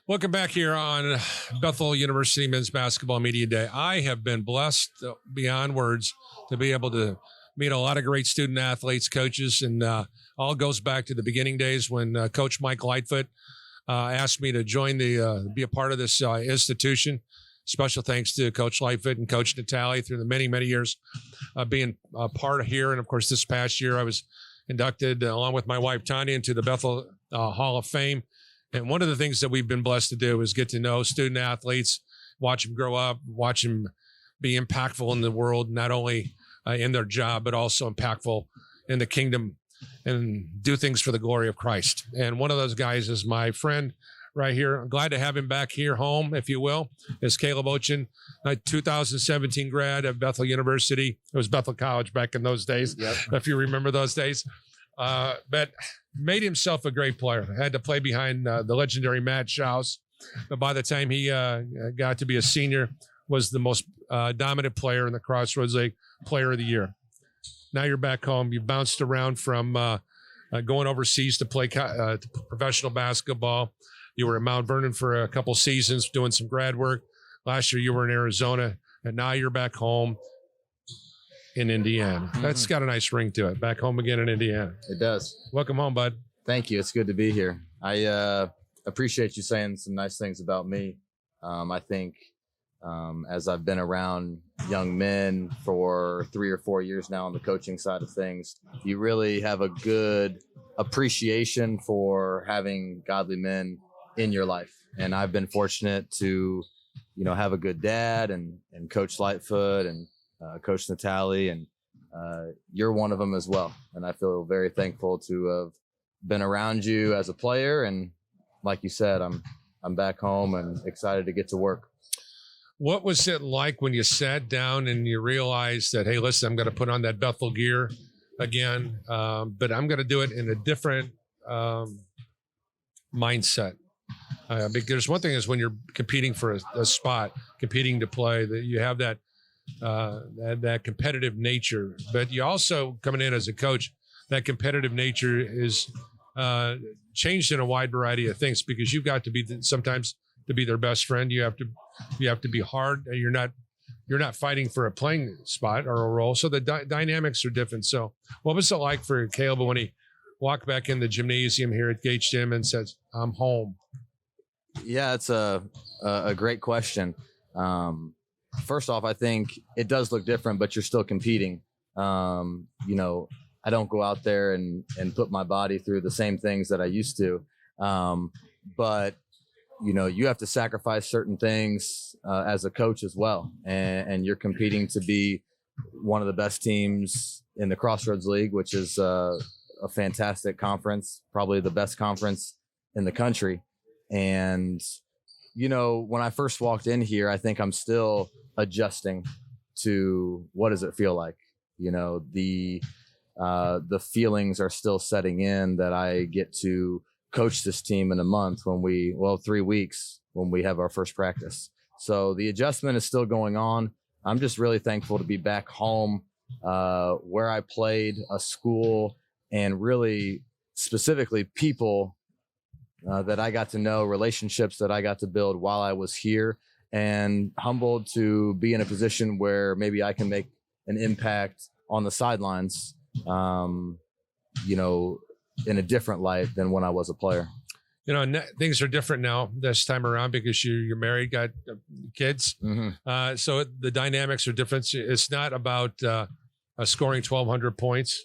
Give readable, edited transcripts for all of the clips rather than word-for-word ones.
Welcome back here on Bethel University Men's Basketball Media Day. I have been blessed beyond words to be able to meet a lot of great student athletes, coaches, and all goes back to the beginning days when Coach Mike Lightfoot asked me to join be a part of this institution. Special thanks to Coach Lightfoot and Coach Natali through the many, many years being a part of here. And of course, this past year I was inducted along with my wife Tanya into the Bethel Hall of Fame. And one of the things that we've been blessed to do is get to know student athletes, watch them grow up, watch them be impactful in the world, not only in their job, but also impactful in the kingdom and do things for the glory of Christ. And one of those guys is my friend right here. I'm glad to have him back here home, if you will, is Caleb Oetjen, a 2017 grad at Bethel University. It was Bethel College back in those days, yep. If you remember those days. But made himself a great player. Had to play behind the legendary Matt Schaus. But by the time he got to be a senior, was the most dominant player in the Crossroads League, Player of the Year. Now you're back home. You've bounced around from going overseas to play professional basketball. You were at Mount Vernon for a couple seasons doing some grad work. Last year you were in Arizona, and now you're back home in Indiana. Mm-hmm. That's got a nice ring to it. Back home again in Indiana. It does. Welcome home, bud. Thank you. It's good to be here. I appreciate you saying some nice things about me. I think as I've been around young men for 3 or 4 years now on the coaching side of things, you really have a good appreciation for having godly men in your life. And I've been fortunate to, have a good dad and Coach Lightfoot and Coach Natali, and you're one of them as well. And I feel very thankful to have been around you as a player. And like you said, I'm back home and excited to get to work. What was it like when you sat down and you realized that, hey, listen, I'm going to put on that Bethel gear again, but I'm going to do it in a different mindset? Because one thing is when you're competing for a spot, competing to play, that you have that competitive nature, but you also coming in as a coach, that competitive nature is changed in a wide variety of things because you've got to be sometimes to be their best friend. You have to be hard. You're not fighting for a playing spot or a role. So the dynamics are different. So what was it like for Caleb when he walked back in the gymnasium here at Gates Gym and says, I'm home? Yeah, it's a great question. First off, I think it does look different, but you're still competing. I don't go out there and put my body through the same things that I used to. But, you have to sacrifice certain things as a coach as well. And you're competing to be one of the best teams in the Crossroads League, which is a fantastic conference, probably the best conference in the country. And, when I first walked in here, I think I'm still adjusting to what does it feel like? The feelings are still setting in that I get to coach this team in a month 3 weeks when we have our first practice. So the adjustment is still going on. I'm just really thankful to be back home where I played, a school, and really specifically people that I got to know, relationships that I got to build while I was here, and humbled to be in a position where maybe I can make an impact on the sidelines, in a different light than when I was a player. Things are different now this time around because you're married, got kids. Mm-hmm. So the dynamics are different. It's not about scoring 1,200 points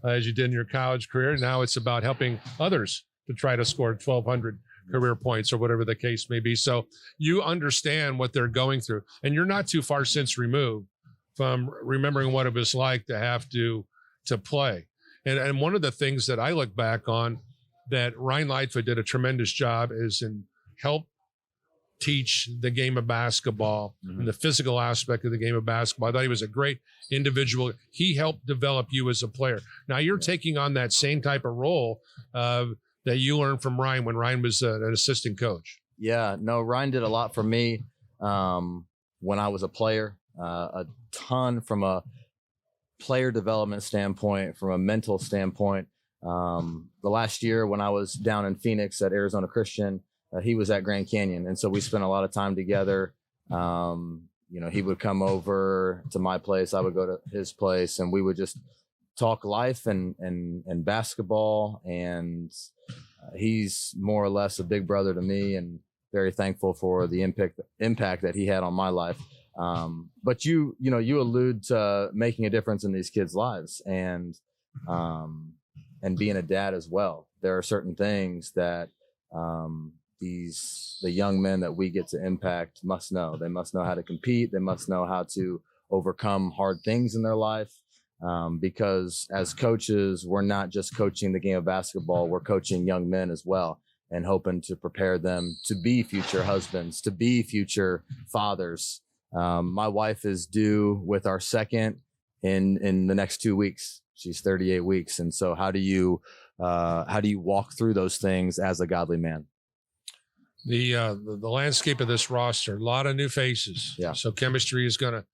as you did in your college career. Now it's about helping others to try to score 1,200 career points or whatever the case may be. So you understand what they're going through, and you're not too far since removed from remembering what it was like to have to play. And one of the things that I look back on that Ryan Lightfoot did a tremendous job is in help teach the game of basketball, mm-hmm. and the physical aspect of the game of basketball. I thought he was a great individual. He helped develop you as a player. Now you're taking on that same type of role that you learned from Ryan when Ryan was an assistant coach. Yeah, no, Ryan did a lot for me when I was a player, a ton from a player development standpoint, from a mental standpoint. The last year when I was down in Phoenix at Arizona Christian, he was at Grand Canyon. And so we spent a lot of time together. He would come over to my place. I would go to his place, and we would just talk life and basketball. And he's more or less a big brother to me, and very thankful for the impact that he had on my life. But you allude to making a difference in these kids' lives and being a dad as well. There are certain things that the young men that we get to impact must know. They must know how to compete. They must know how to overcome hard things in their life. Because as coaches, we're not just coaching the game of basketball, we're coaching young men as well, and hoping to prepare them to be future husbands, to be future fathers. My wife is due with our second in the next 2 weeks. She's 38 weeks. And so how do you walk through those things as a godly man? The landscape of this roster, a lot of new faces. Yeah. So chemistry is going to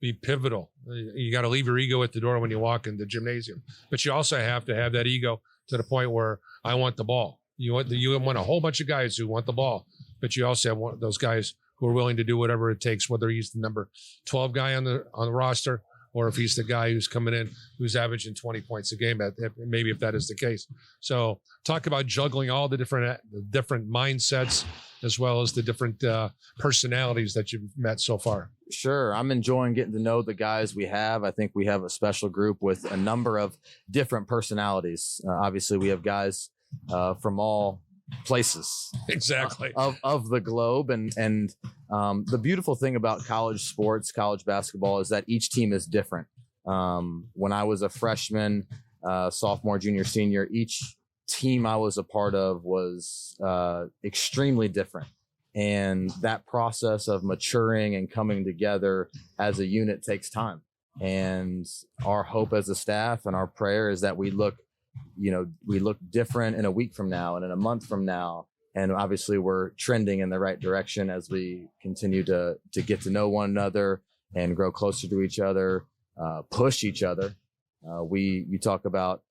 be pivotal. You got to leave your ego at the door when you walk in the gymnasium, but you also have to have that ego to the point where I want the ball. You want a whole bunch of guys who want the ball, but you also have those guys who are willing to do whatever it takes, whether he's the number 12 guy on the roster, or if he's the guy who's coming in, who's averaging 20 points a game, maybe if that is the case. So talk about juggling all the different mindsets, as well as the different personalities that you've met so far. Sure. I'm enjoying getting to know the guys we have. I think we have a special group with a number of different personalities. Obviously, we have guys from all places exactly of the globe. And the beautiful thing about college sports, college basketball, is that each team is different. When I was a freshman, sophomore, junior, senior, each team I was a part of was extremely different. And that process of maturing and coming together as a unit takes time. And our hope as a staff and our prayer is that we look different in a week from now and in a month from now. And obviously we're trending in the right direction as we continue to get to know one another and grow closer to each other, push each other. You talk about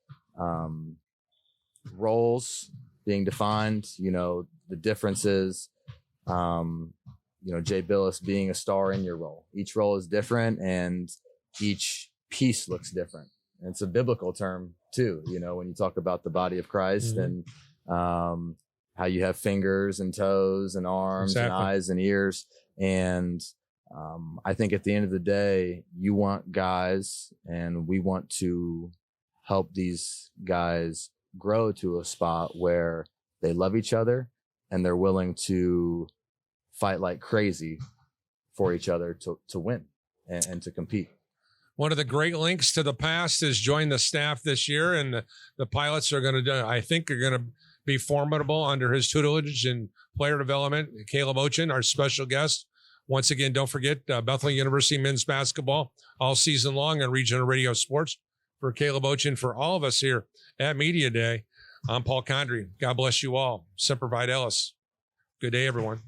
roles being defined, the differences, Jay Billis being a star in your role. Each role is different and each piece looks different. And it's a biblical term too, when you talk about the body of Christ and how you have fingers and toes and arms and eyes and ears. And I think at the end of the day, you want guys, and we want to help these guys grow to a spot where they love each other and they're willing to fight like crazy for each other to win and to compete. One of the great links to the past is join the staff this year, and the pilots are going to, I think, are going to be formidable under his tutelage and player development. Caleb Oetjen, our special guest. Once again, don't forget Bethel University men's basketball all season long on Regional Radio Sports. For Caleb Oetjen, for all of us here at Media Day, I'm Paul Condry. God bless you all. Semper Fidelis. Good day, everyone.